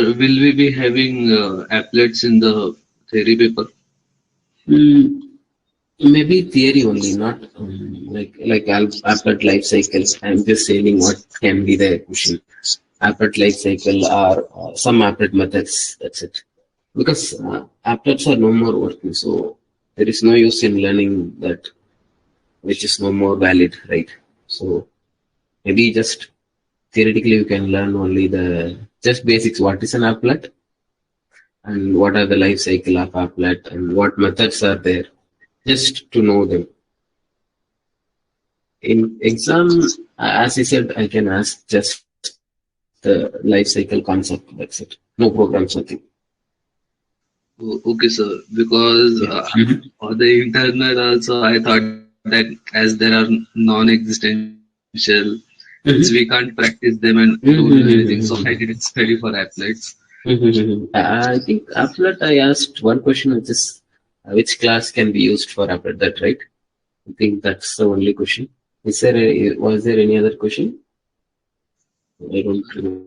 will we be having applets in the theory paper? Mm, maybe theory only, not applet life cycle. I'm just saying what can be the question. Applet life cycle or some applet methods. That's it. Because applets are no more working, so there is no use in learning that which is no more valid, right? So maybe just theoretically you can learn only the just basics. What is an applet and what are the life cycle of applet and what methods are there, just to know them. In exam, as I said, I can ask just the life cycle concept. That's it. No programs, nothing. Okay, sir. Because Yeah. Mhm. for the internal also, I thought that as there are non-existential means we can't practice them and don't do anything. So I didn't Mhm. study for applets. I think applet, I asked one question, which is which class can be used for applet. That right? I think that's the only question. Was there any other question? I don't remember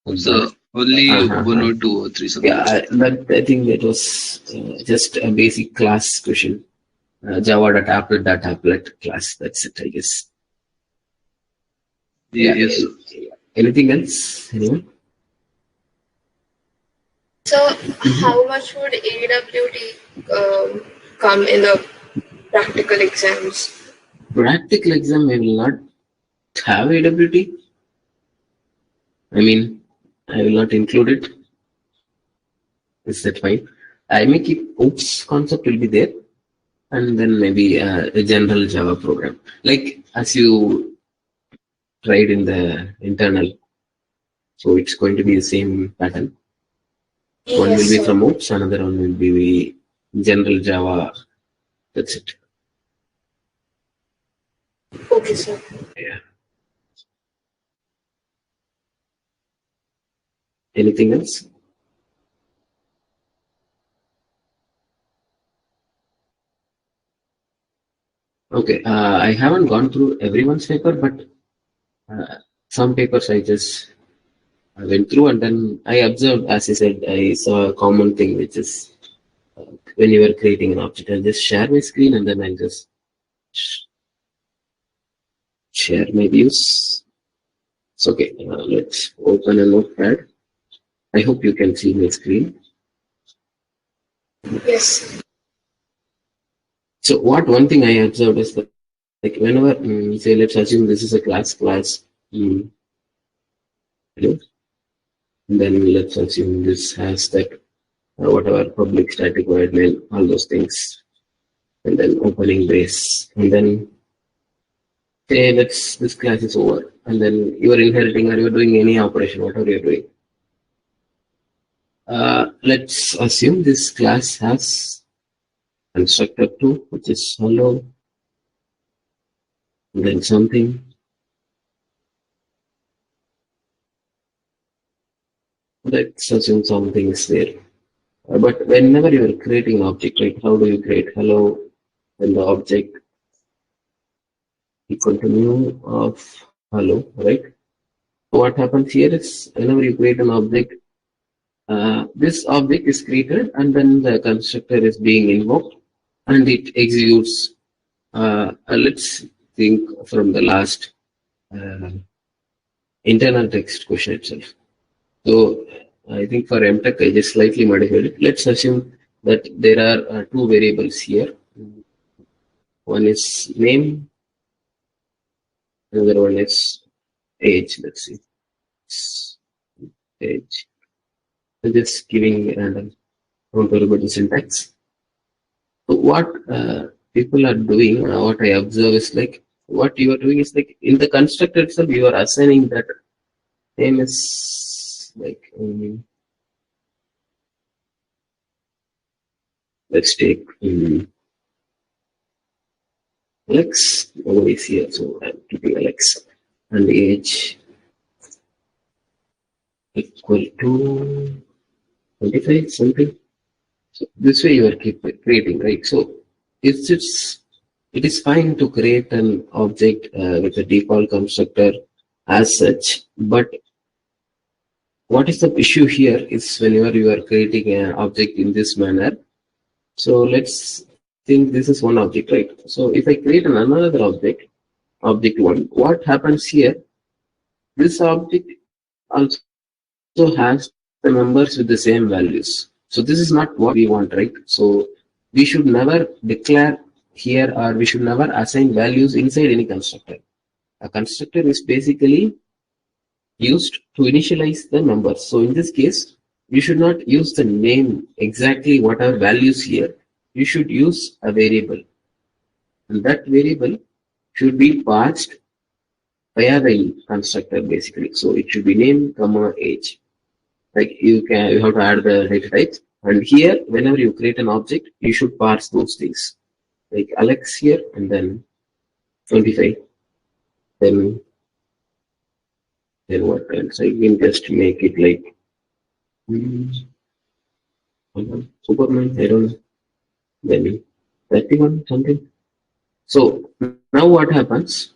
that. So only one Uh-huh. or two or three Yeah, something. I think that was just a basic class question. Java.applet class. That's it, I guess. Yeah. Yes, sir. Anything else? Anyone? So, how much would AWT come in the practical exams? Practical exam, I will not have AWT. I mean, I will not include it. Is that fine? I may keep OOPS concept will be there, and then maybe a general Java program. Like as you tried in the internal, so it's going to be the same pattern. One will Yes, be sir. from OOPS, another one will be general Java. That's it. Okay, sir. Yeah. Anything else? Okay. I haven't gone through everyone's paper, but some papers I went through, and then I observed, as I said, I saw a common thing, which is when you are creating an object, I'll just share my screen and then I'll just share my views. It's okay. Let's open a notepad. I hope you can see my screen. Yes. So what one thing I observed is that like whenever say let's assume this is a class hello, and then let's assume this has that whatever public static void main, all those things, and then opening brace, and then say this class is over, and then you are inheriting or you are doing any operation, whatever you're doing. Let's assume this class has constructor 2, which is hello, and then something. Let's assume something is there. But whenever you are creating an object, right, how do you create hello and the object equal to new of hello, right? What happens here is whenever you create an object, this object is created and then the constructor is being invoked and it executes. Let's think from the last uh, internal text question itself. So I think for MTech, I just slightly modified it. Let's assume that there are two variables here. One is name, another one is age. Let's see, age. So just giving random variable syntax. So what people are doing, what I observe is like what you are doing is like in the constructor itself, you are assigning that name is like let's take Alex. Nobody is here, so I'm keeping Alex and age equal to 25 something. So this way you are keep creating, right? So it is fine to create an object with a default constructor as such, but What is the issue here is whenever you are creating an object in this manner. So let's think this is one object, right? So if I create another object, object one, what happens here? This object also has the members with the same values. So this is not what we want, right? So we should never declare here, or we should never assign values inside any constructor. A constructor is basically used to initialize the numbers. So in this case, you should not use the name exactly what are values here. You should use a variable, and that variable should be passed via the constructor basically. So it should be name, comma, age. Like you have to add the data types. And here, whenever you create an object, you should parse those things. Like Alex here, and then 25. Then what else? I can just make it like Superman. I don't know. Then 31 something. So now what happens?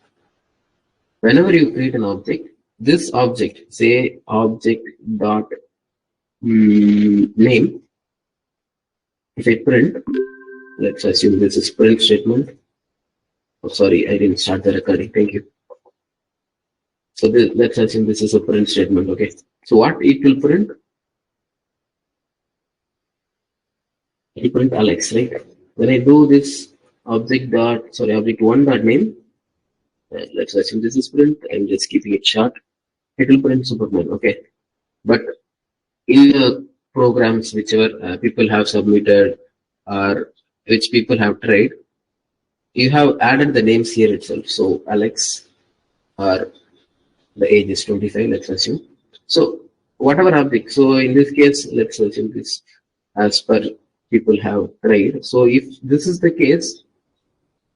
Whenever you create an object, this object, say object dot name. If I print, let's assume this is print statement. Oh, sorry, I didn't start the recording. Thank you. So let's assume this is a print statement. Okay. So what it will print? It will print Alex, right? When I do this object one dot name, let's assume this is print. I'm just keeping it short. It will print Superman. Okay. But in the programs whichever people have submitted or which people have tried, you have added the names here itself. So Alex or the age is 25, let's assume. So whatever object, so in this case, let's assume this as per people have tried. So if this is the case,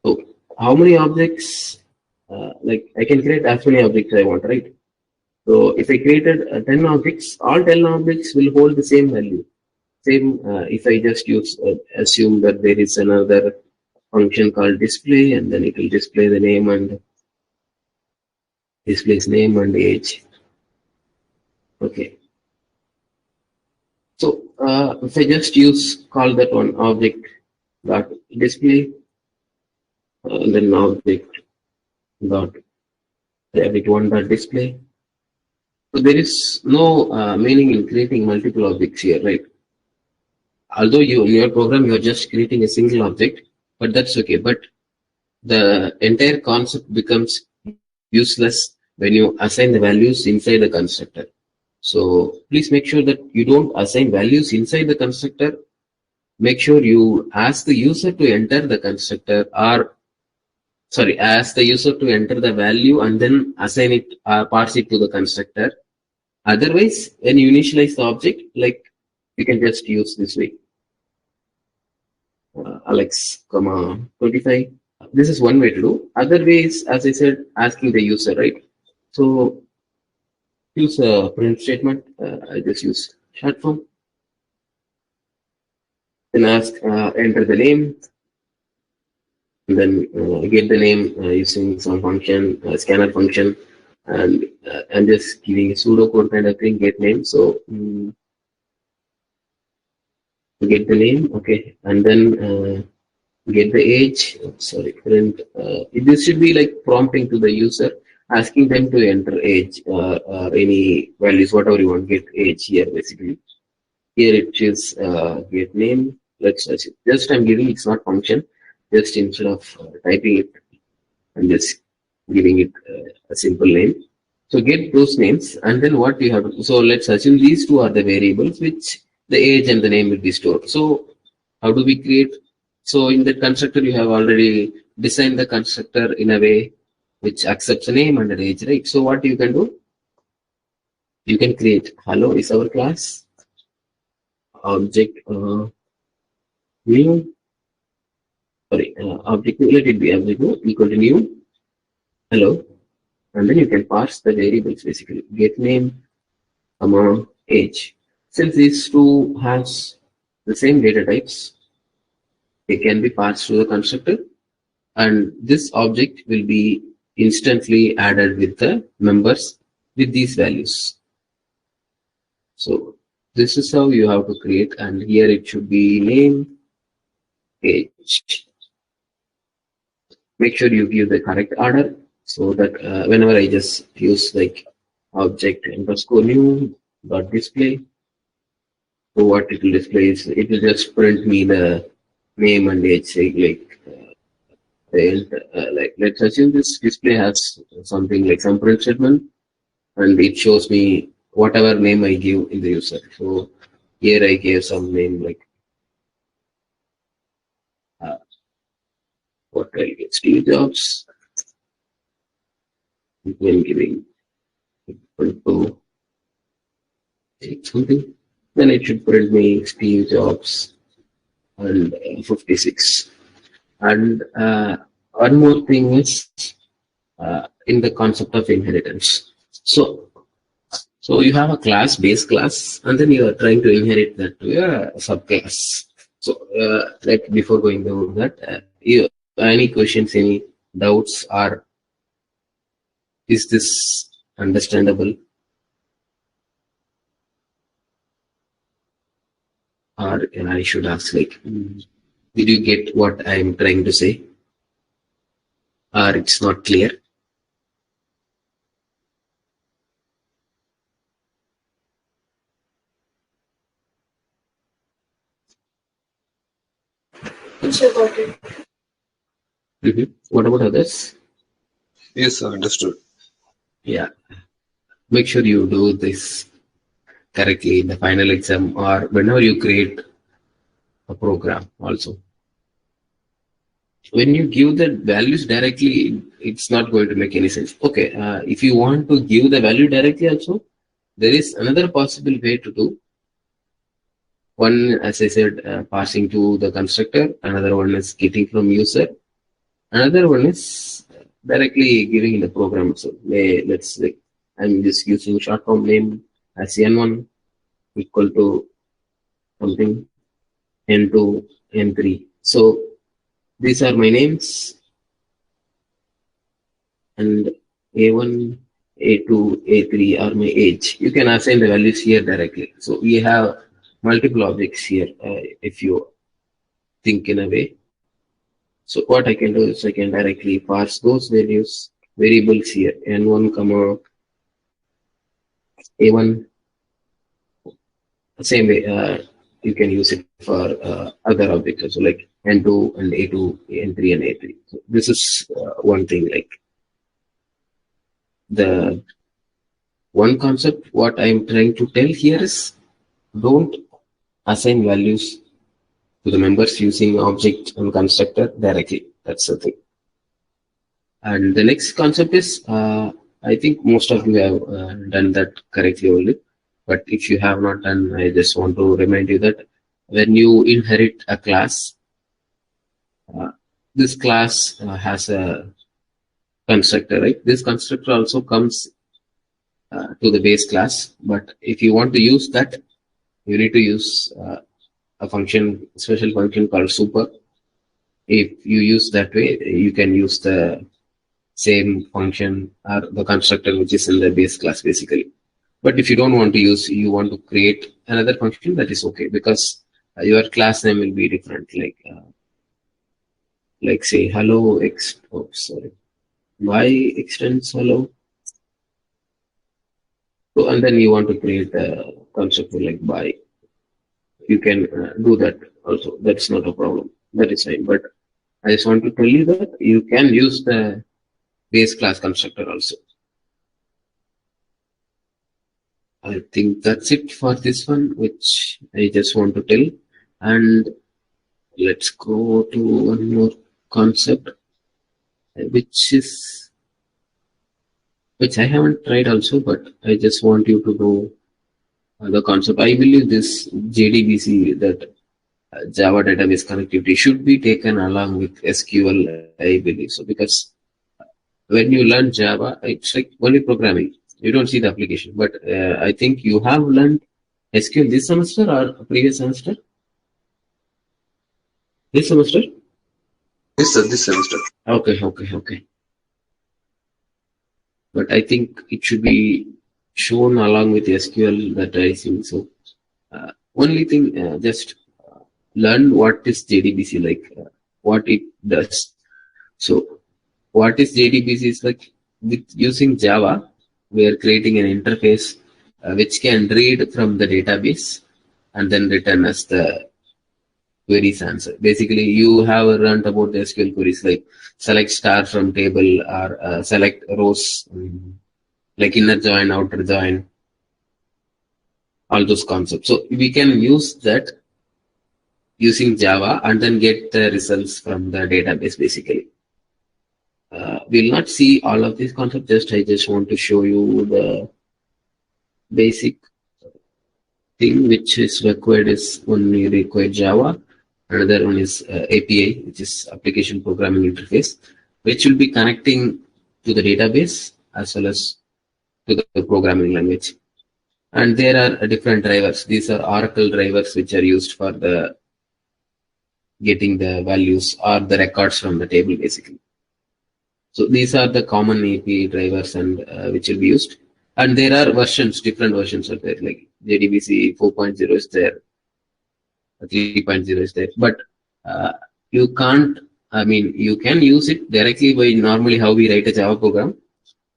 so how many objects, like I can create as many objects I want, right? So if I created 10 objects, all 10 objects will hold the same value. Same, if I just assume that there is another function called display, and then it will display the name and displays name and age. Okay. So if I just call that one object dot display, then object dot object one dot display. So there is no meaning in creating multiple objects here, right? Although in your program you are just creating a single object, but that's okay. But the entire concept becomes useless when you assign the values inside the constructor. So please make sure that you don't assign values inside the constructor. Make sure you ask the user to enter the constructor, or ask the user to enter the value and then assign it, parse it to the constructor. Otherwise, when you initialize the object, like you can just use this way. Alex, 25. This is one way to do. Other way is, as I said, asking the user, right? So use a print statement. I just use short form. Then ask, enter the name. And then get the name using some function, scanner function. And I'm just giving a pseudocode kind of thing, get name. So get the name, okay, and then get the age. Print. This should be like prompting to the user, asking them to enter age or any values, whatever you want. Get age here basically. Here it is get name. Let's just I'm giving, it's not function. Just instead of typing it, I'm just giving it a simple name. So get those names, and then what you have to, so let's assume these two are the variables which the age and the name will be stored. So how do we create? So in that constructor, you have already designed the constructor in a way which accepts a name and an age, right? So what you can do? You can create hello is our class object new. Object new, let it be object new equal to new hello, and then you can parse the variables basically. Get name, age. Since these two has the same data types, they can be passed through the constructor, and this object will be instantly added with the members with these values. So this is how you have to create, and here it should be name page. Make sure you give the correct order so that whenever I just use like object underscore new dot display, so what it will display is it will just print me the name and age. Like let's assume this display has something like some print statement, and it shows me whatever name I give in the user. So here I gave some name like what I get Steve Jobs. When giving equal to something, then it should print me Steve Jobs and 56. And one more thing is in the concept of inheritance. So you have a class, base class, and then you are trying to inherit that to a subclass. So like before going to that, any questions, any doubts, or is this understandable? Or I should ask like, did you get what I'm trying to say? Or it's not clear? Yes, I got it. What about others? Yes, sir, understood. Yeah. Make sure you do this correctly in the final exam or whenever you create a program also. When you give the values directly, it's not going to make any sense. Okay, if you want to give the value directly also, there is another possible way to do. One, as I said, passing to the constructor. Another one is getting from user. Another one is directly giving in the program. So let's say I'm just using short form name as n1 equal to something n2 n3. So these are my names, and a1 a2 a3 are my age. You can assign the values here directly. So we have multiple objects here if you think in a way. So what I can do is I can directly parse those values variables here, n1 comma a1. Same way you can use it for other objects also, like n2 and a2 n3 and a3. So this is one thing. Like the one concept what I'm trying to tell here is don't assign values to the members using object and constructor directly. That's the thing. And the next concept is I think most of you have done that correctly only. But if you have not done, I just want to remind you that when you inherit a class, this class has a constructor, right? This constructor also comes to the base class. But if you want to use that, you need to use a function, special function called super. If you use that way, you can use the same function or the constructor which is in the base class basically. But if you don't want to use, you want to create another function, that is okay, because your class name will be different. Like say hello x. Oh, sorry, y extends hello. So and then you want to create a constructor like by. You can do that also. That's not a problem. That is fine. But I just want to tell you that you can use the base class constructor also. I think that's it for this one, which I just want to tell. And let's go to one more concept, which I haven't tried also, but I just want you to know the concept. I believe this JDBC, that Java database connectivity, should be taken along with SQL, I believe so, because when you learn Java, it's like only programming. You don't see the application. But I think you have learned SQL this semester or previous semester? This semester? Yes, sir, this semester. Okay. But I think it should be shown along with SQL that I see. So only thing, just learn what is JDBC, like what it does. So what is JDBC is like, with using Java, we are creating an interface which can read from the database and then return as the queries answer. Basically, you have learned about the SQL queries like select star from table or select rows, like inner join, outer join, all those concepts. So we can use that using Java and then get the results from the database basically. We'll not see all of these concepts, I just want to show you the basic thing which is required. Is one you require Java, another one is API, which is application programming interface, which will be connecting to the database as well as to the programming language. And there are different drivers. These are Oracle drivers which are used for the getting the values or the records from the table basically. So these are the common API drivers and which will be used. And there are versions, different versions are there, like JDBC 4.0 is there, 3.0 is there, but you can't, I mean, you can use it directly by normally how we write a Java program,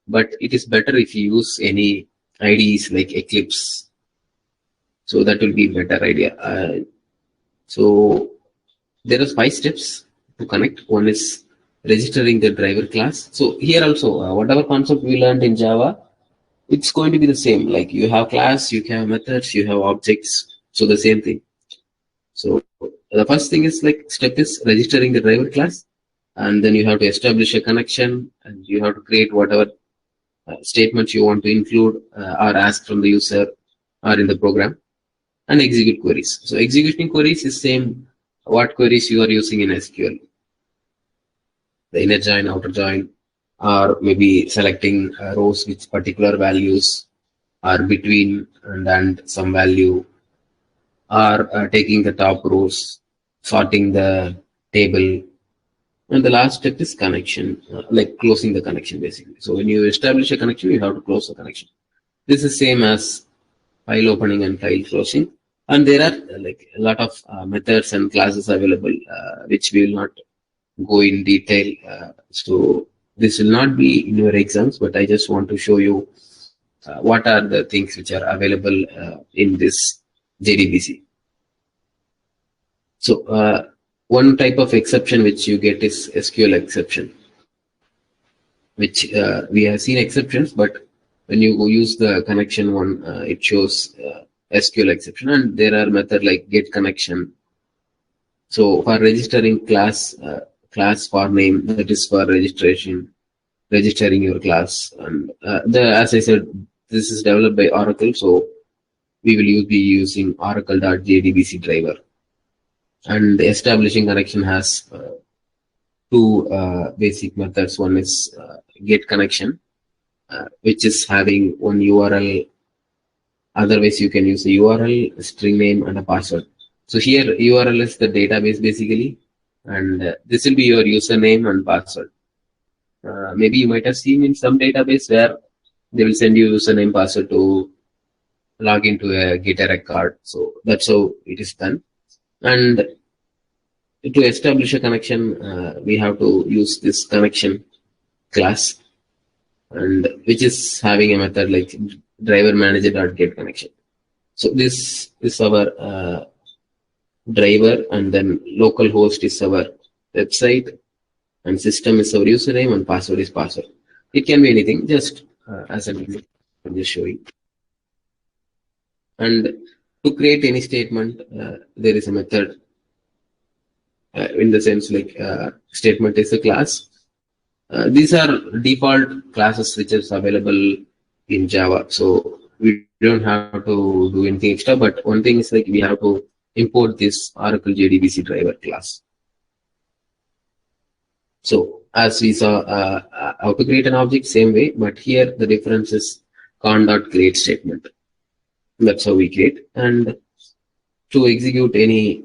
but it is better if you use any IDEs like Eclipse. So that will be a better idea. So there are 5 steps to connect. One is registering the driver class. So here also, whatever concept we learned in Java, it's going to be the same. Like you have class, you have methods, you have objects. So the same thing. So the first thing is like step is registering the driver class, and then you have to establish a connection, and you have to create whatever statements you want to include or ask from the user or in the program, and execute queries. So executing queries is same what queries you are using in SQL. The inner join, outer join, or maybe selecting rows with particular values, or between and some value, or taking the top rows, sorting the table. And the last step is connection, like closing the connection basically. So when you establish a connection, you have to close the connection. This is same as file opening and file closing. And there are like a lot of methods and classes available, which we will not go in detail. So this will not be in your exams, but I just want to show you what are the things which are available in this JDBC. So one type of exception which you get is SQL exception, which we have seen exceptions, but when you use the connection one, it shows SQL exception, and there are methods like get connection. So for registering class, class for name, that is for registering your class. And as I said, this is developed by Oracle, so we will be using oracle.jdbc driver. And the establishing connection has 2 basic methods. One is get connection, which is having one URL. Otherwise, you can use a URL, a string name, and a password. So here, URL is the database basically, and this will be your username and password. Maybe you might have seen in some database where they will send you username, password to log into a get a record. So that's how it is done. And to establish a connection, we have to use this connection class, and which is having a method like driver manager.get connection. So this is our driver, and then local host is our website, and system is our username, and password is password. It can be anything, just as an example, I'm just showing. And to create any statement, there is a method. In the sense like statement is a class. These are default classes which is available in Java. So we don't have to do anything extra, but one thing is like we have to import this Oracle JDBC driver class. So as we saw how to create an object, same way, but here the difference is con.create statement. That's how we create. And to execute any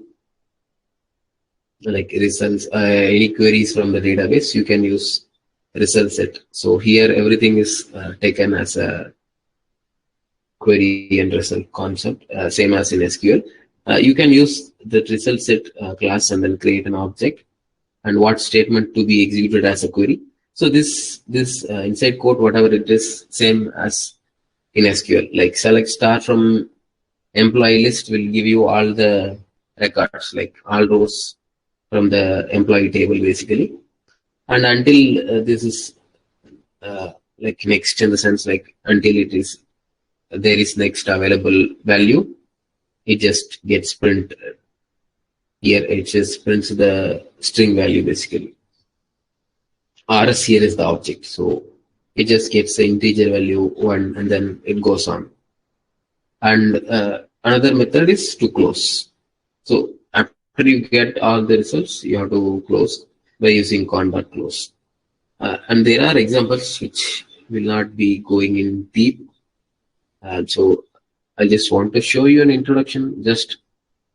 like results, any queries from the database, you can use result set. So here everything is taken as a query and result concept, same as in SQL. You can use the result set class and then create an object and what statement to be executed as a query. So this inside code, whatever it is, same as in SQL. Like select star from employee list will give you all the records, like all rows from the employee table basically. And until this is like next in the sense like until it is there is next available value, it just gets print here. It just prints the string value basically. RS here is the object, so it just gets the integer value 1 and then it goes on. And another method is to close. So after you get all the results, you have to close by using con.close. And there are examples which will not be going in deep. So I just want to show you an introduction just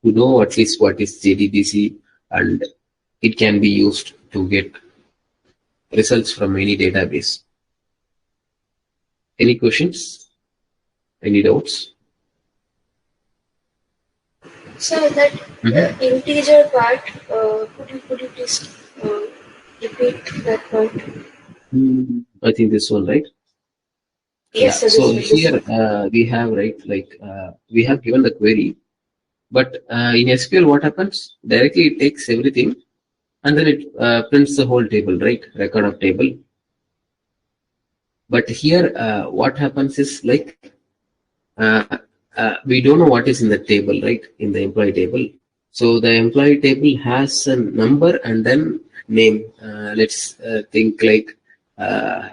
to know at least what is JDBC, and it can be used to get results from any database. Any questions? Any doubts? So that integer part, could you please repeat that part? I think this one, right? Yes, Yeah. sir. So this here we have, right, like we have given the query, but in SQL what happens? Directly it takes everything and then it prints the whole table, right? Record of table. But here what happens is like we don't know what is in the table, right? In the employee table. So the employee table has a number and then name. Let's think like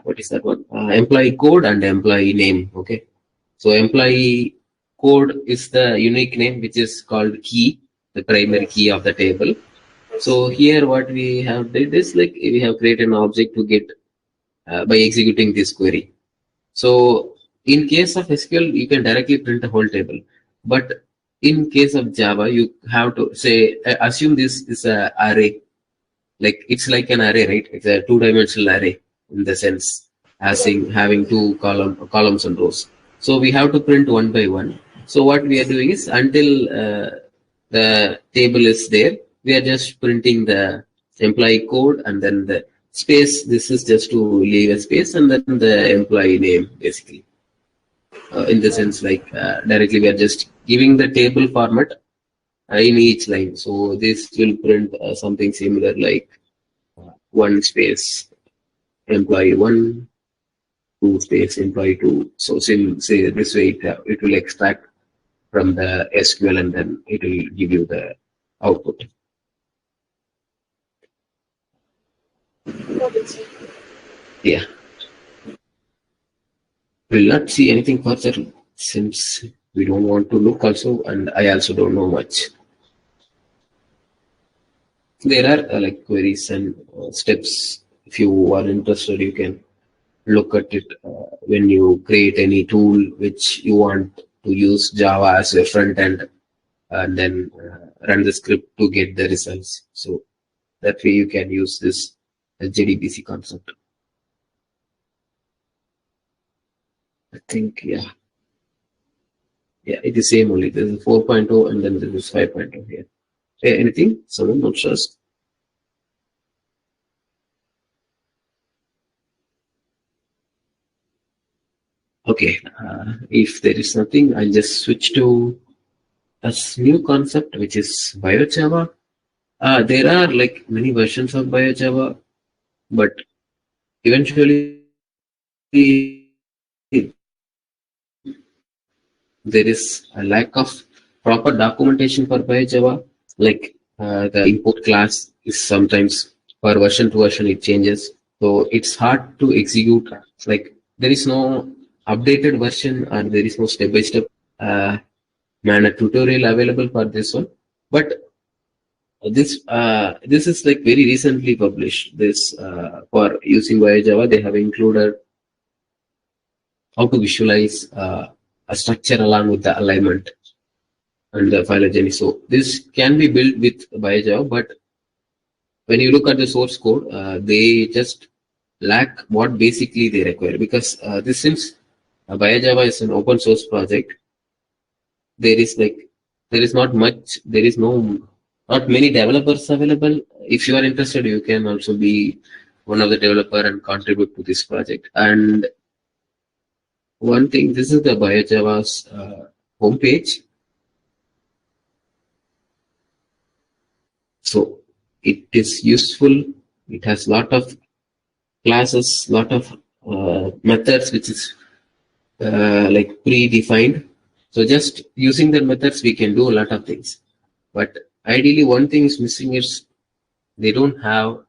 what is that one? Employee code and employee name. Okay. So employee code is the unique name which is called key, the primary key of the table. So here what we have did is like we have created an object to get by executing this query. So in case of SQL, you can directly print a whole table. But in case of Java, you have to say, assume this is an array. Like it's like an array, right? It's a two-dimensional array in the sense as in having two columns and rows. So we have to print one by one. So what we are doing is until the table is there, we are just printing the employee code and then the space. This is just to leave a space and then the employee name basically. In the sense like directly we are just giving the table format in each line. So this will print something similar like one space employee 1, 2 space employee 2. So say this way it will extract from the SQL and then it will give you the output. Yeah. We'll not see anything further since we don't want to look also, and I also don't know much. There are like queries and steps. If you are interested, you can look at it when you create any tool which you want to use Java as a front end and then run the script to get the results. So that way you can use this JDBC concept. I think, yeah, it is same only. There is 4.0 and then there is 5.0 here. Anything? Someone not sure? Okay, if there is nothing, I'll just switch to a new concept which is BioJava. There are like many versions of BioJava, but eventually there is a lack of proper documentation for BioJava. Like the import class is sometimes per version to version it changes, so it's hard to execute. Like there is no updated version or there is no step-by-step manner tutorial available for this one. But this is like very recently published. This for using BioJava, they have included how to visualize a structure along with the alignment and the phylogeny. So this can be built with BioJava, but when you look at the source code, they just lack what basically they require, because this seems BioJava is an open source project. There is not many developers available. If you are interested, you can also be one of the developer and contribute to this project. And one thing, this is the BioJava's homepage. So it is useful. It has lot of classes, lot of methods, which is like predefined. So just using the methods, we can do a lot of things. But ideally, one thing is missing is they don't have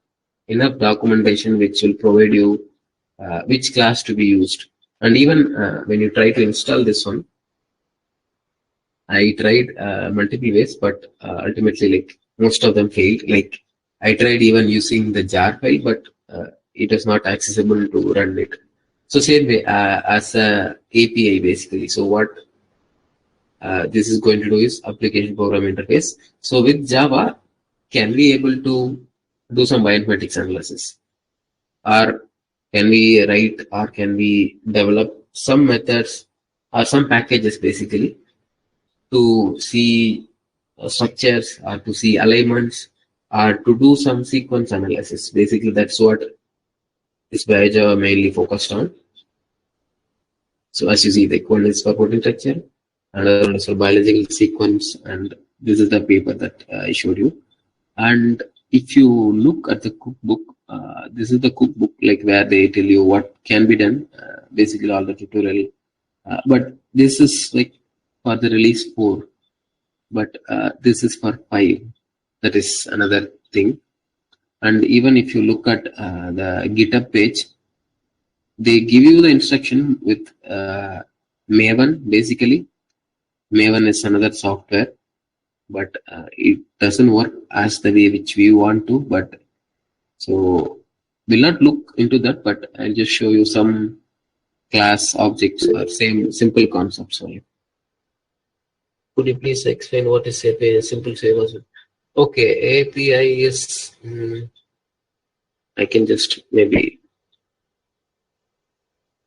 enough documentation which will provide you which class to be used. And even when you try to install this one, I tried multiple ways, but ultimately, like most of them failed. Like I tried even using the jar file, but it was not accessible to run it. So same way as a API basically. So what this is going to do is application program interface. So with Java, can we able to do some bioinformatics analysis, or can we write, or can we develop some methods or some packages basically to see structures or to see alignments or to do some sequence analysis. Basically, that's what this BioJava mainly focused on. So as you see, the one is for protein structure, another one is for biological sequence, and this is the paper that I showed you. And if you look at the cookbook, this is the cookbook, like where they tell you what can be done, basically all the tutorial. But this is like for the release 4, but this is for 5. That is another thing. And even if you look at the GitHub page, they give you the instruction with Maven. Basically, Maven is another software, but it doesn't work as the way which we want to. But so we'll not look into that, but I'll just show you some class objects or same simple concepts for you. Could you please explain what is API? Simple say was it? Okay, API is. I can just maybe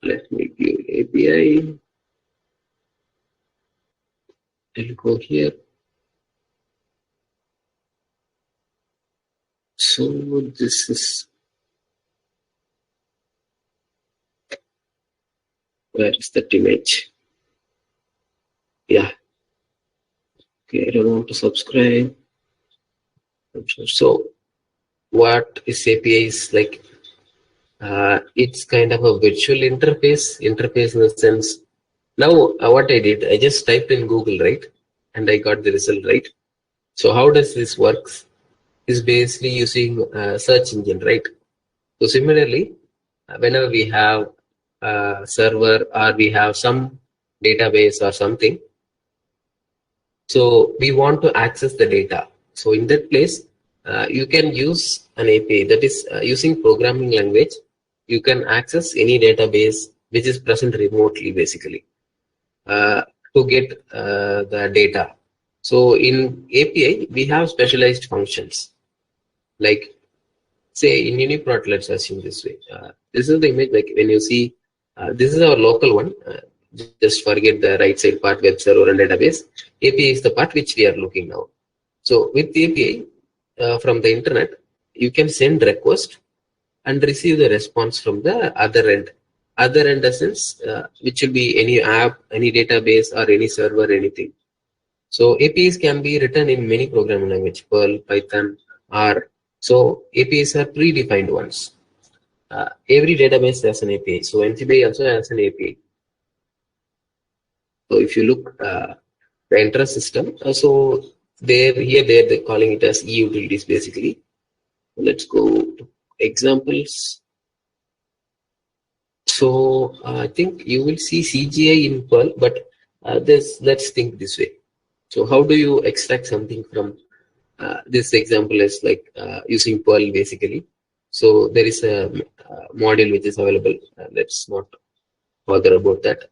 let me give API. I'll go here. So this is, where is that image? Yeah. Okay, I don't want to subscribe. So what is API is like, it's kind of a virtual interface in the sense. Now what I did, I just typed in Google, right? And I got the result, right? So how does this works? Is basically using search engine, right? So similarly, whenever we have a server or we have some database or something, so we want to access the data. So in that place, you can use an API, that is using programming language. You can access any database which is present remotely, basically, to get the data. So in API, we have specialized functions. Like, say in UniProt, let's assume this way. This is the image, like when you see, this is our local one. Just forget the right side part, web server and database. API is the part which we are looking now. So with the API from the internet, you can send request and receive the response from the other end. Other end essence, which will be any app, any database, or any server, anything. So APIs can be written in many programming language, Perl, Python, R. So APIs are predefined ones. Every database has an API. So NCBI also has an API. So if you look the Entra system, so they're calling it as e-utilities basically. Let's go to examples. So I think you will see CGI in Perl, but let's think this way. So how do you extract something from this example is like using Perl basically. So there is a module which is available. Let's not bother about that.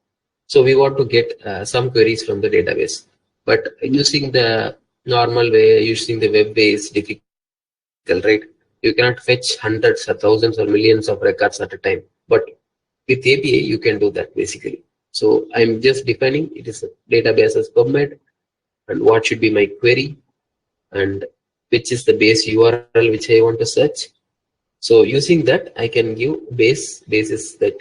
So we want to get some queries from the database, but using the normal way, using the web way is difficult, right? You cannot fetch hundreds or thousands or millions of records at a time. But with API, you can do that basically. So I'm just defining it is a database as PubMed, and what should be my query, and which is the base URL which I want to search. So using that, I can give base is that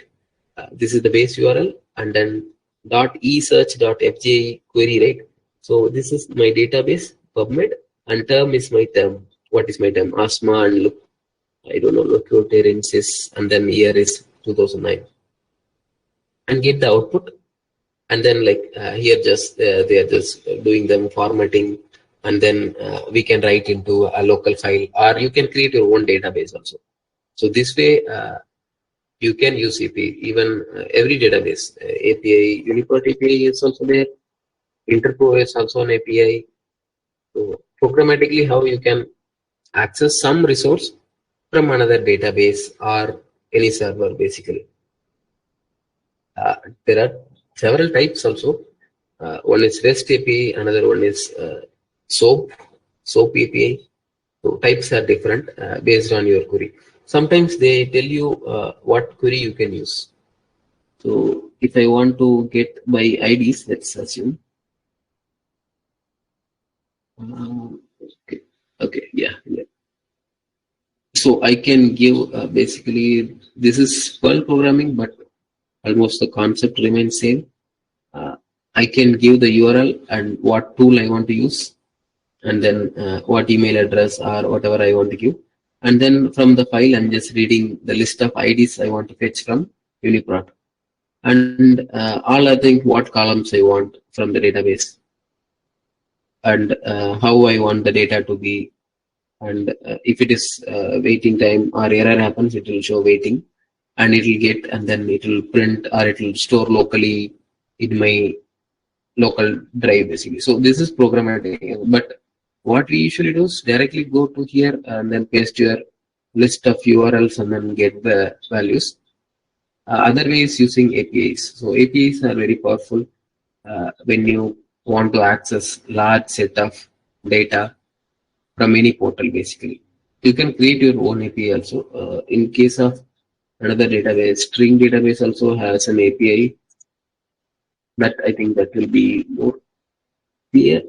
this is the base URL, and then .esearch.fj query, right? So this is my database PubMed, and term is my term. What is my term? Asthma and look, I don't know, leukoterensis, and then year is 2009, and get the output. And then like here just they are just doing them formatting, and then we can write into a local file, or you can create your own database also. So this way you can use API, even every database API. Uniprot API is also there. Interpro is also an API. So programmatically, how you can access some resource from another database or any server basically. There are several types also. One is REST API, another one is SOAP API. So types are different based on your query. Sometimes they tell you what query you can use. So if I want to get by IDs, let's assume. Okay, yeah. So I can give basically, this is Perl programming, but almost the concept remains same. I can give the URL and what tool I want to use, and then what email address or whatever I want to give. And then from the file, I'm just reading the list of IDs I want to fetch from Uniprot. And all I think what columns I want from the database, and how I want the data to be. And if it is waiting time or error happens, it will show waiting, and it will get, and then it will print or it will store locally in my local drive basically. So this is programmatic, but what we usually do is directly go to here and then paste your list of URLs and then get the values. Other way is using APIs. So APIs are very powerful when you want to access large set of data from any portal basically. You can create your own API also. In case of another database, string database also has an API, but I think that will be more clear.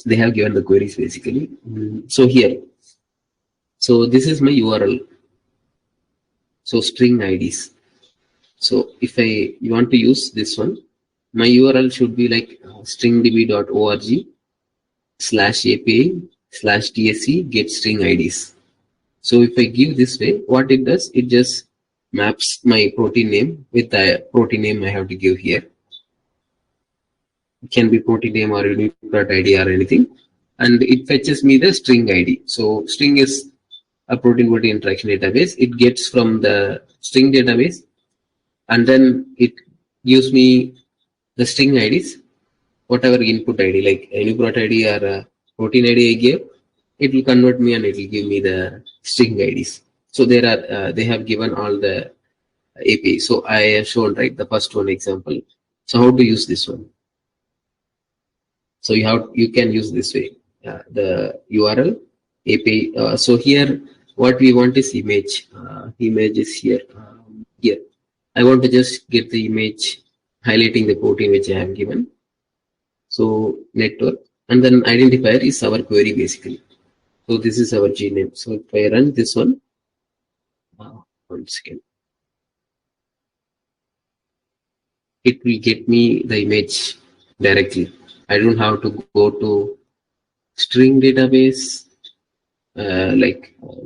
They have given the queries basically. So here, so this is my URL. So string IDs. So if you want to use this one, my URL should be like stringdb.org/API/tsc get string IDs. So if I give this way, what it does, it just maps my protein name with the protein name I have to give here. It can be protein name or Uniprot ID or anything, and it fetches me the string ID. So string is a protein-protein interaction database. It gets from the string database, and then it gives me the string IDs, whatever input ID, like Uniprot ID or protein ID I gave, it will convert me and it will give me the string IDs. So there are they have given all the API. So I have shown, right, the first one example. So how to use this one? So you can use this way, the URL API. So here what we want is image. Image is here. Here I want to just get the image highlighting the protein which I have given. So network, and then identifier is our query basically. So this is our GName. So if I run this one, 1 second, it will get me the image directly. I don't have to go to string database.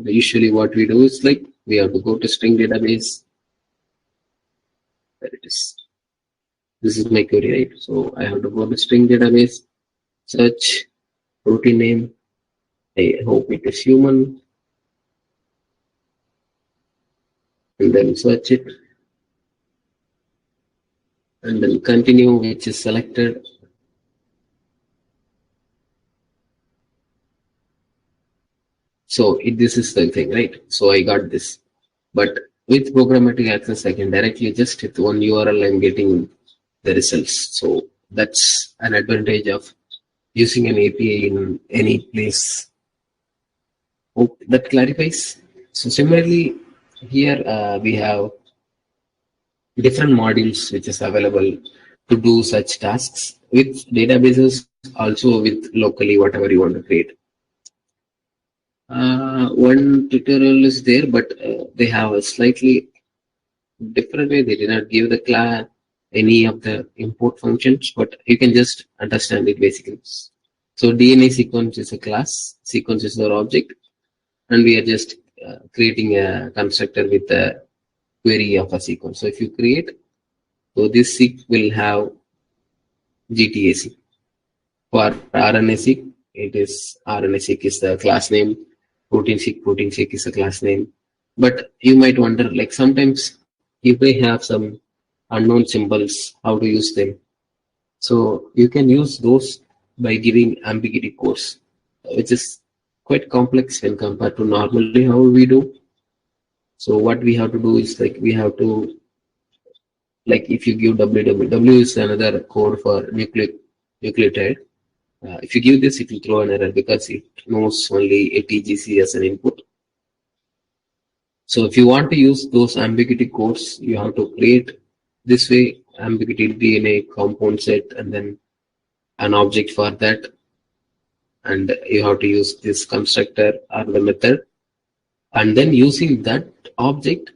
Usually what we do is like we have to go to string database. There it is. This is my query, right? So I have to go to string database, search protein name. I hope it is human, and then search it, and then continue, which is selected. So this is the thing, right? So I got this, but with programmatic access, I can directly just hit one URL. I'm getting the results. So that's an advantage of using an API in any place. Hope that clarifies. So similarly, here we have different modules which is available to do such tasks with databases, also with locally whatever you want to create. One tutorial is there, but they have a slightly different way. They did not give the class any of the import functions, but you can just understand it basically. So DNA sequence is a class, sequence is our object, and we are just creating a constructor with a query of a sequence. So if you create, so this seq will have GTAC. For RNA-seq, it is RNA-seq is the class name, protein-seq is the class name. But you might wonder, like sometimes you may have some unknown symbols, how to use them. So you can use those by giving ambiguity codes, which is quite complex when compared to normally how we do. So what we have to do is like we have to, like if you give www is another code for nucleotide. If you give this, it will throw an error because it knows only ATGC as an input. So if you want to use those ambiguity codes, you have to create this way ambiguity DNA compound set and then an object for that. And you have to use this constructor or the method. And then using that object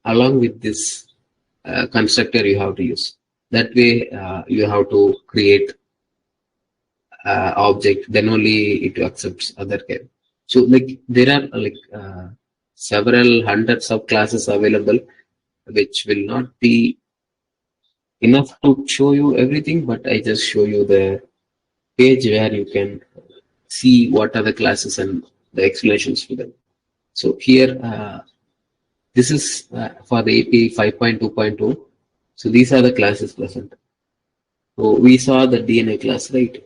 along with this constructor you have to use. That way you have to create object, then only it accepts other care. So like there are like several hundreds of classes available, which will not be enough to show you everything, but I just show you the page where you can see what are the classes and the explanations for them. So here, this is for the API 5.2.2. So these are the classes present. So we saw the DNA class, right?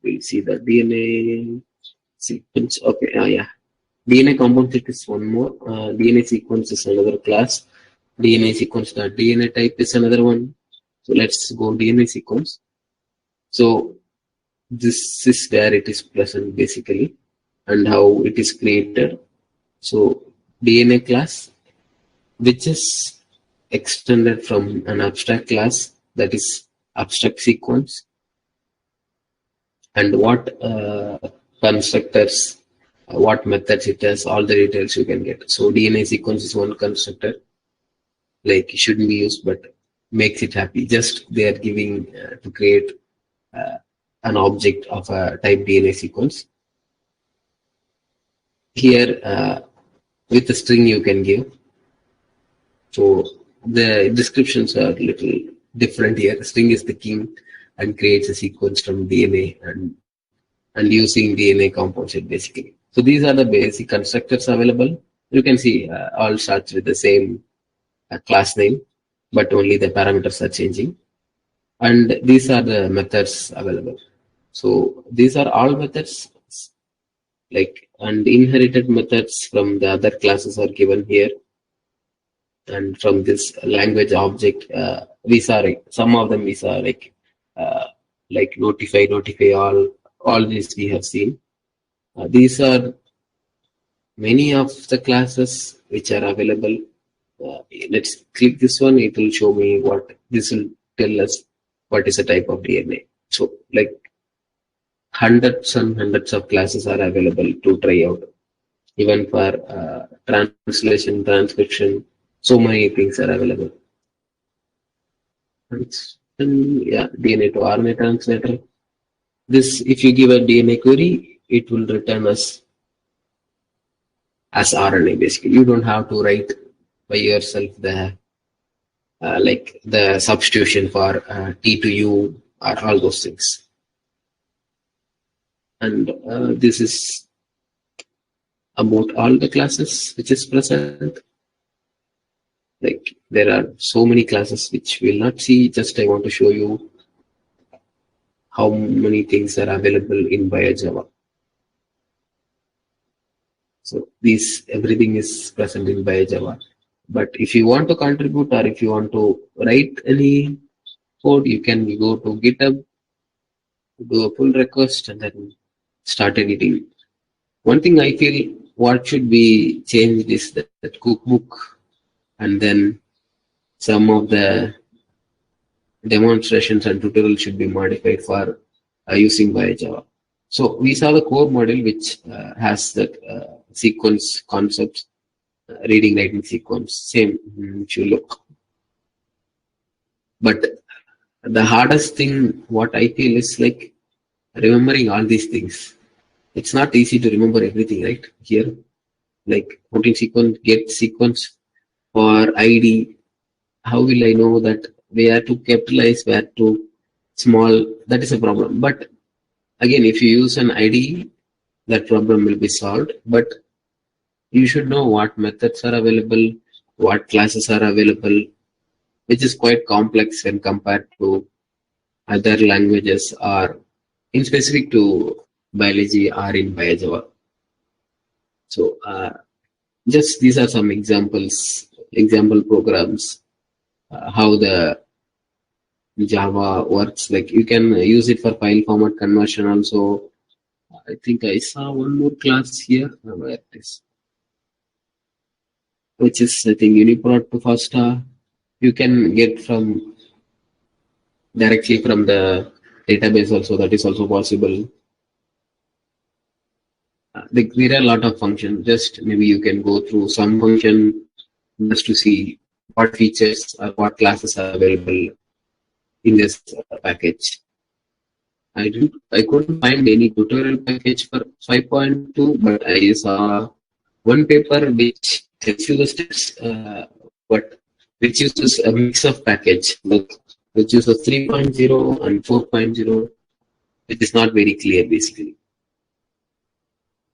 We'll see the DNA sequence. Okay, yeah. DNA compound set is one more. DNA sequence is another class. DNA sequence.DNA type is another one. So let's go DNA sequence. So this is where it is present basically and how it is created. So DNA class, which is extended from an abstract class, that is abstract sequence, and what constructors, what methods it has, all the details you can get. So DNA sequence is one constructor, like it shouldn't be used, but makes it happy. Just they are giving to create an object of a type DNA sequence. Here, with the string you can give. So the descriptions are a little different here. String is the king and creates a sequence from DNA and using DNA compound set basically. So these are the basic constructors available. You can see all starts with the same class name, but only the parameters are changing. And these are the methods available. So these are all methods, like, and inherited methods from the other classes are given here. And from this language object, we saw some of them we saw like notify all these we have seen. These are many of the classes which are available. Let's click this one. It will show me what this will tell us what is the type of DNA. So like hundreds and hundreds of classes are available to try out. Even for translation, transcription, so many things are available. And yeah, DNA to RNA translator. This, if you give a DNA query, it will return us as RNA basically. You don't have to write by yourself the like the substitution for T to U or all those things. And this is about all the classes which is present. Like there are so many classes which we'll not see. Just I want to show you how many things are available in BioJava. So everything is present in BioJava. But if you want to contribute or if you want to write any code, you can go to GitHub, do a pull request, and then start editing. One thing I feel what should be changed is that cookbook, and then some of the demonstrations and tutorials should be modified for using BioJava. So we saw the core model which has that sequence concepts, reading, writing sequence, same if you look. But the hardest thing, what I feel is like remembering all these things. It's not easy to remember everything, right? Here, like putting sequence, get sequence for ID. How will I know that where to capitalize, where to small? That is a problem. But again, if you use an ID, that problem will be solved. But you should know what methods are available, what classes are available, which is quite complex when compared to other languages or in specific to biology or in BioJava. So just these are some example programs, how the Java works. Like you can use it for file format conversion also. I think I saw one more class here. Where it is? Which is I think UniProt to FASTA. You can get from directly from the database also. That is also possible. There are a lot of functions. Just maybe you can go through some function just to see what features or what classes are available in this package. I couldn't find any tutorial package for 5.2, but I saw one paper which tells you the steps, but which uses a mix of package, like which uses 3.0 and 4.0, which is not very clear basically.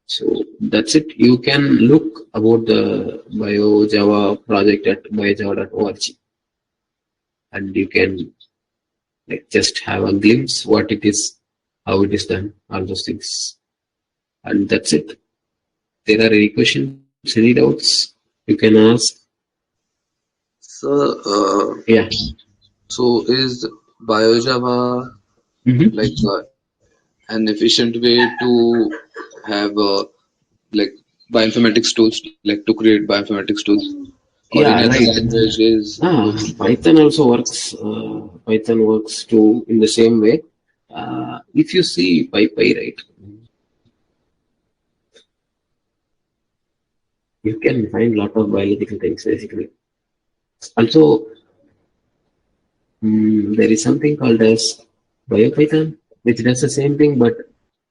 So that's it. You can look about the BioJava project at biojava.org, and you can like just have a glimpse what it is, how it is done, all those things, and that's it. There are any questions, any doubts, you can ask. So, Yeah. so is BioJava like an efficient way to have like bioinformatics tools, like to create bioinformatics tools? Or Yeah, any other right. languages? Python also works. Python works too in the same way. If you see PyPy, right, you can find a lot of biological things basically. Also, there is something called as BioPython, which does the same thing but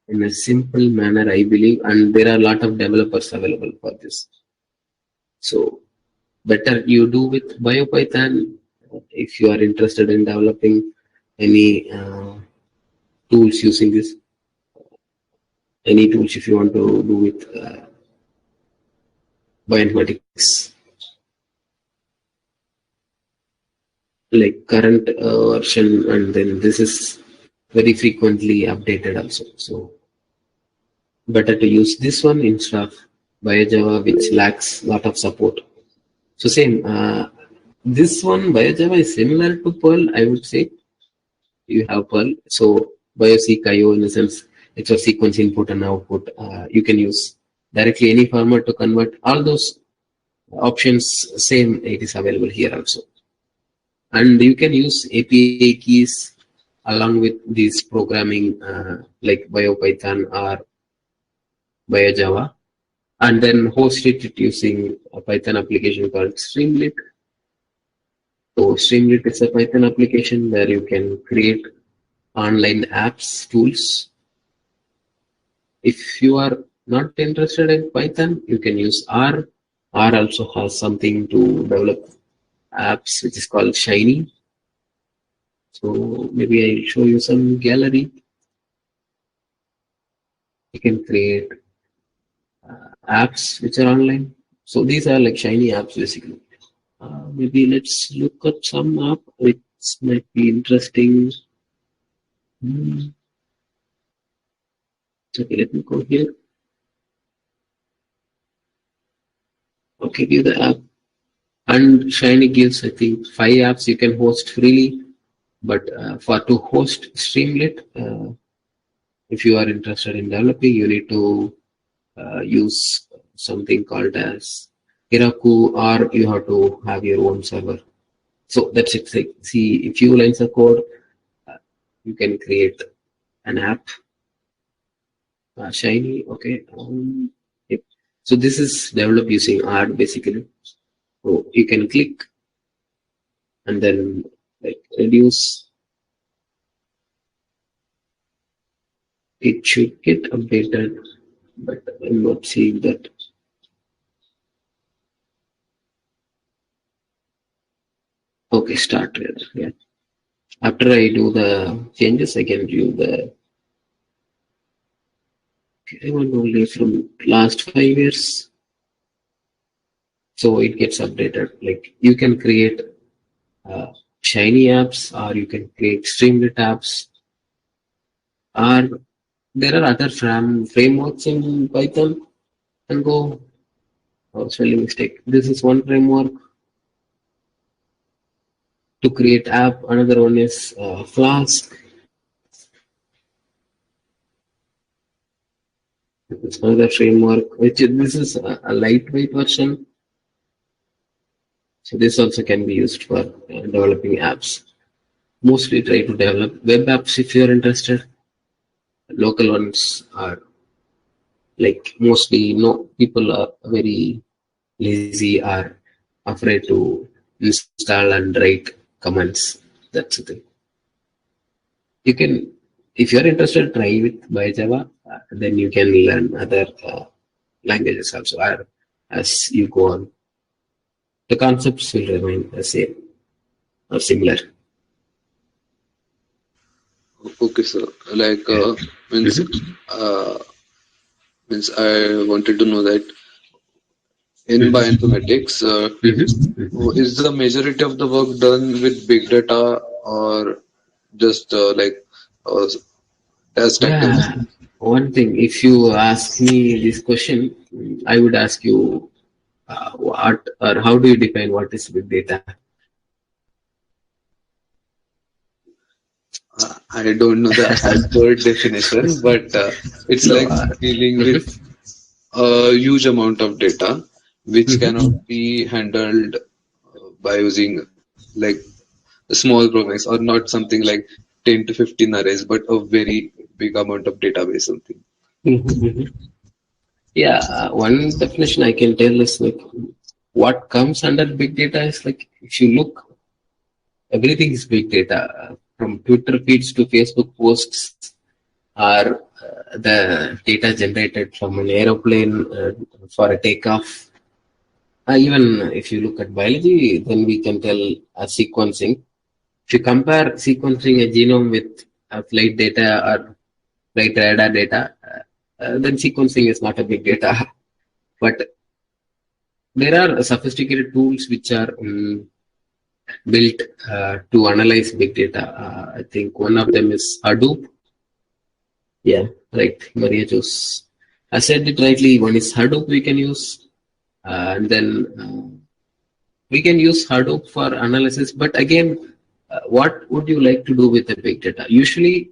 in a simple manner, I believe, and there are a lot of developers available for this. So better you do with BioPython if you are interested in developing any tools using this. Any tools if you want to do with bioinformatics, like current version, and then this is very frequently updated also. So better to use this one instead of BioJava, which lacks a lot of support. So same, this one BioJava is similar to Perl, I would say. You have Perl, so BioSeq.io in the sense it's a sequence input and output. You can use directly any format to convert. All those options, same, it is available here also. And you can use API keys along with these programming like BioPython or BioJava, and then host it using a Python application called Streamlit. So Streamlit is a Python application where you can create online apps, tools. If you are not interested in Python, you can use R. R also has something to develop apps which is called Shiny. So maybe I'll show you some gallery. You can create apps which are online. So these are like Shiny apps basically. Maybe let's look at some app which might be interesting. Okay, let me go here. Okay, give the app. And Shiny gives, I think, 5 apps you can host freely. But for to host Streamlit, if you are interested in developing, you need to use something called as Heroku, or you have to have your own server. So that's it. Like, see, a few lines of code, you can create an app. Shiny, okay. Yep. So this is developed using R basically. So you can click and then like reduce. It should get updated, but I'm not seeing that. Okay, start here. Yeah. After I do the changes, I can view the. I want only from last 5 years. So it gets updated. Like you can create Shiny apps, or you can create Streamlit apps, or there are other frameworks in Python and Go. Oh, spelling mistake. This is one framework to create app. Another one is Flask. It's another framework. This is a lightweight version. So this also can be used for developing apps. Mostly try to develop web apps if you're interested. Local ones are like mostly no people are very lazy or afraid to install and write commands. That's the thing. You can, if you're interested, try with by Java. Then you can learn other languages also as you go on. The concepts will remain the same or similar. Okay, sir. Like, means, uh, means I wanted to know that in bioinformatics, is the majority of the work done with big data or just like uh, as tactics? Yeah, one thing, if you ask me this question, I would ask you what or how do you define what is big data? I don't know the absolute definition, but it's No, like dealing with a huge amount of data which cannot be handled by using like a small programs or not something like 10 to 15 arrays, but a very big amount of database something. Yeah, one definition I can tell is like what comes under big data is like if you look, everything is big data from Twitter feeds to Facebook posts are the data generated from an aeroplane for a takeoff. Even if you look at biology, then we can tell sequencing. If you compare sequencing a genome with flight data or flight radar data, then sequencing is not a big data. But there are sophisticated tools which are built to analyze big data. I think one of them is Hadoop. Yeah, right. Maria Jose. I said it rightly. One is Hadoop we can use, and then we can use Hadoop for analysis. But again, what would you like to do with the big data? Usually,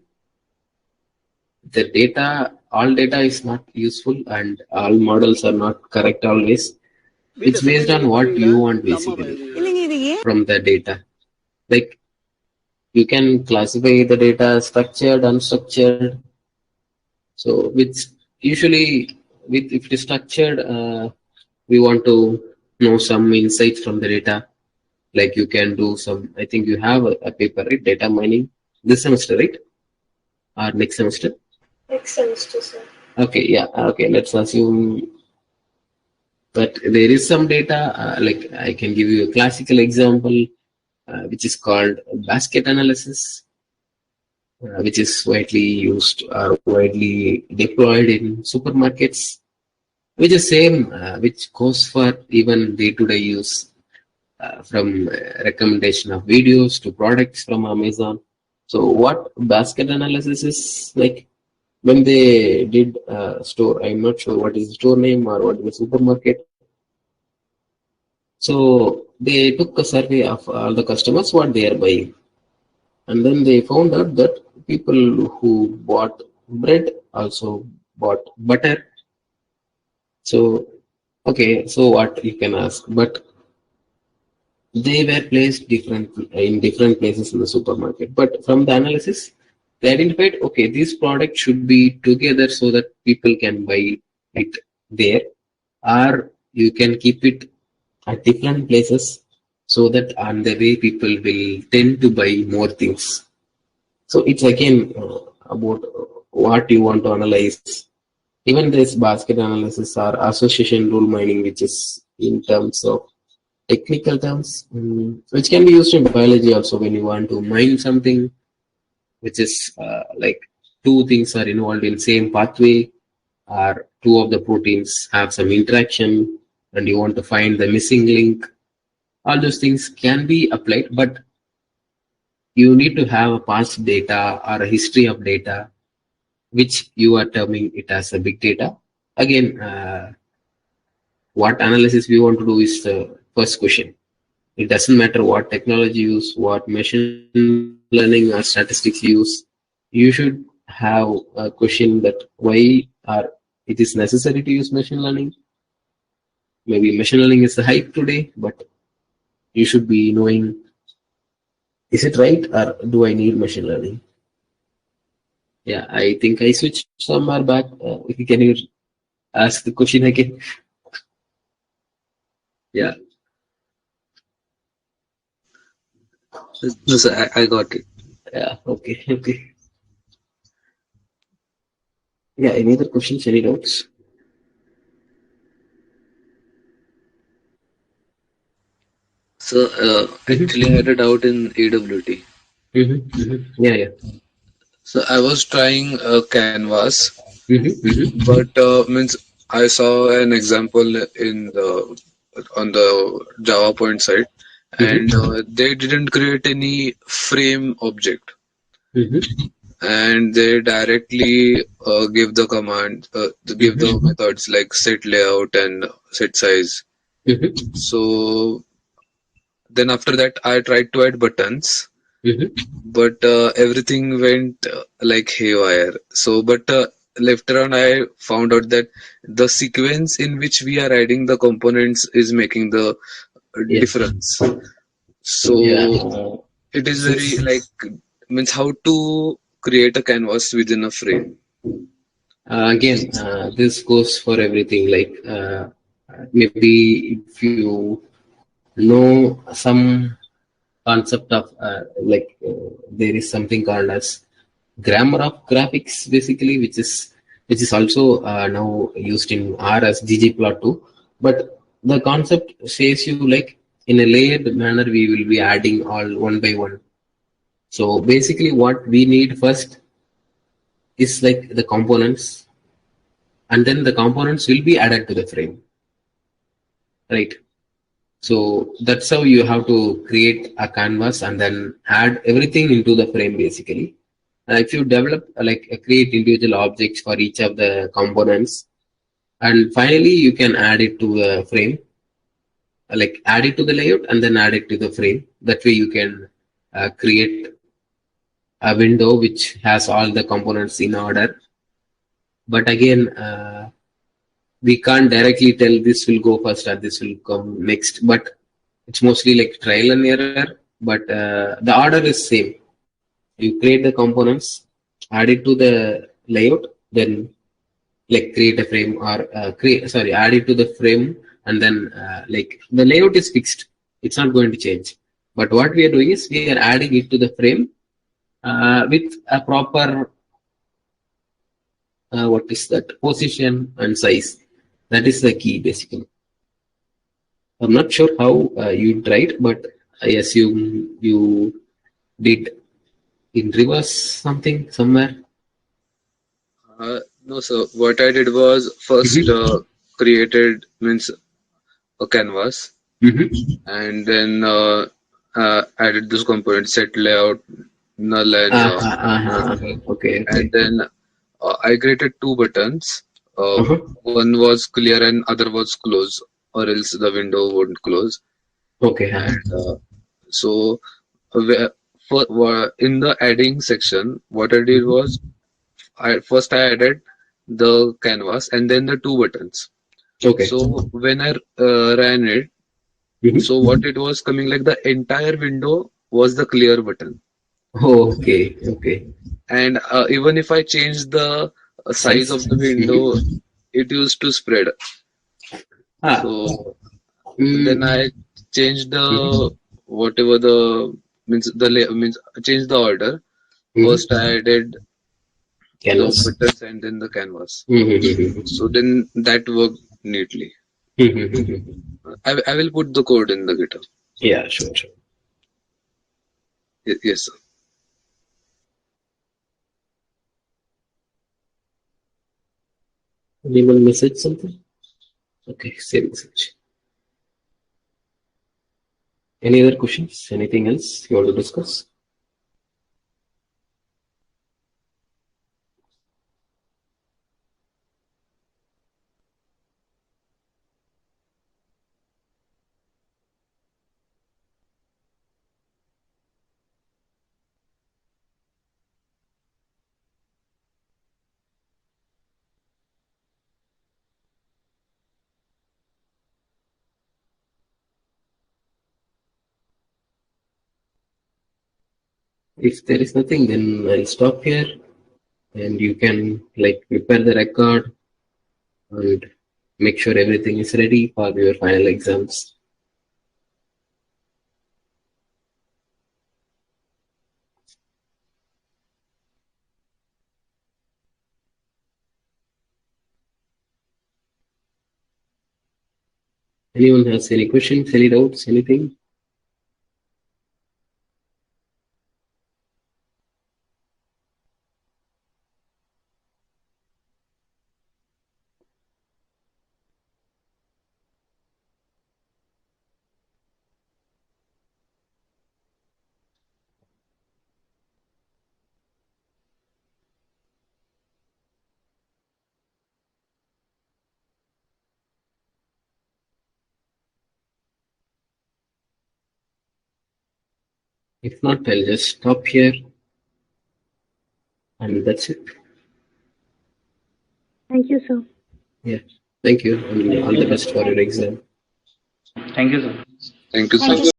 the data, all data is not useful, and all models are not correct always. It's based on what you want basically from the data. Like you can classify the data structured, unstructured. So with usually with if it is structured, we want to know some insights from the data. Like you can do some. I think you have a paper, right? Data mining this semester, right? Or next semester? Next semester, sir. Okay, yeah. Okay, let's assume that there is some data. Like I can give you a classical example, which is called basket analysis. Which is widely used or widely deployed in supermarkets, which is same, which goes for even day-to-day use, from recommendation of videos to products from Amazon. So what basket analysis is like when they did store, I'm not sure what is the store name or what is the supermarket. So they took a survey of all the customers what they are buying. And then they found out that people who bought bread also bought butter. So, okay, so what you can ask, but they were placed in different places in the supermarket. But from the analysis, they identified, okay, this product should be together so that people can buy it there, or you can keep it at different places so that on the way people will tend to buy more things. So it's again about what you want to analyze. Even this basket analysis or association rule mining, which is in terms of technical terms, which can be used in biology also when you want to mine something, which is like two things are involved in same pathway, or two of the proteins have some interaction, and you want to find the missing link. All those things can be applied, but you need to have a past data or a history of data, which you are terming it as a big data. Again, what analysis we want to do is the first question. It doesn't matter what technology you use, what machine learning or statistics you use. You should have a question that why are it is necessary to use machine learning. Maybe machine learning is the hype today, but you should be knowing, is it right or do I need machine learning? Yeah, I think I switched somewhere back. Can you ask the question again? Yeah. No, sir, I got it. Yeah. Okay. Okay. Yeah. Any other questions? Any doubts? So actually, I had a doubt in AWT. Yeah. Yeah. So I was trying Canvas, Mm-hmm. but means I saw an example on the Java point side, and they didn't create any frame object, and they directly give the command, give the methods like set layout and set size. So then after that, I tried to add buttons, but everything went like haywire. So, but later on, I found out that the sequence in which we are adding the components is making the difference. So, Yeah. it is very like means how to create a canvas within a frame. Again, this goes for everything. Like maybe if you know some concept of there is something called as grammar of graphics, basically, which is also now used in R as ggplot2. But the concept says you like in a layered manner we will be adding all one by one. So basically, what we need first is like the components, and then the components will be added to the frame, right? So that's how you have to create a canvas and then add everything into the frame, basically. If you develop create individual objects for each of the components, and finally you can add it to the frame, like add it to the layout and then add it to the frame. That way you can create a window which has all the components in order. But again, we can't directly tell this will go first or this will come next, but it's mostly like trial and error. But the order is same. You create the components, add it to the layout, then like create a frame or add it to the frame, and then like the layout is fixed. It's not going to change. But what we are doing is we are adding it to the frame with a proper what is that position and size. That is the key, basically. I'm not sure how you tried, but I assume you did in reverse something somewhere. No, so what I did was first created means a canvas, and then added this component set layout, null, and Okay. and then I created two buttons. One was clear and other was close, or else the window wouldn't close. Okay. And so in the adding section, what I did was I added the canvas and then the two buttons. Okay. So when I ran it, So what it was coming like the entire window was the clear button. Oh, okay, okay. And even if I change the size Size? of the window, it used to spread. Ah, So then mm, I changed the whatever the means changed the order. First I did the canvas. buttons and then the canvas. Mm-hmm. So then that worked neatly. I will put the code in the GitHub. Yeah, sure, sure. Yes, sir. Anyone message something? Okay, same message. Any other questions? Anything else you want to discuss? If there is nothing, then I'll stop here and you can like prepare the record and make sure everything is ready for your final exams. Anyone has any questions, any doubts, anything? If not, I'll just stop here and that's it. Thank you, sir. Yeah. Thank you and all the best for your exam. Thank you, sir. Thank you, Thank sir. you.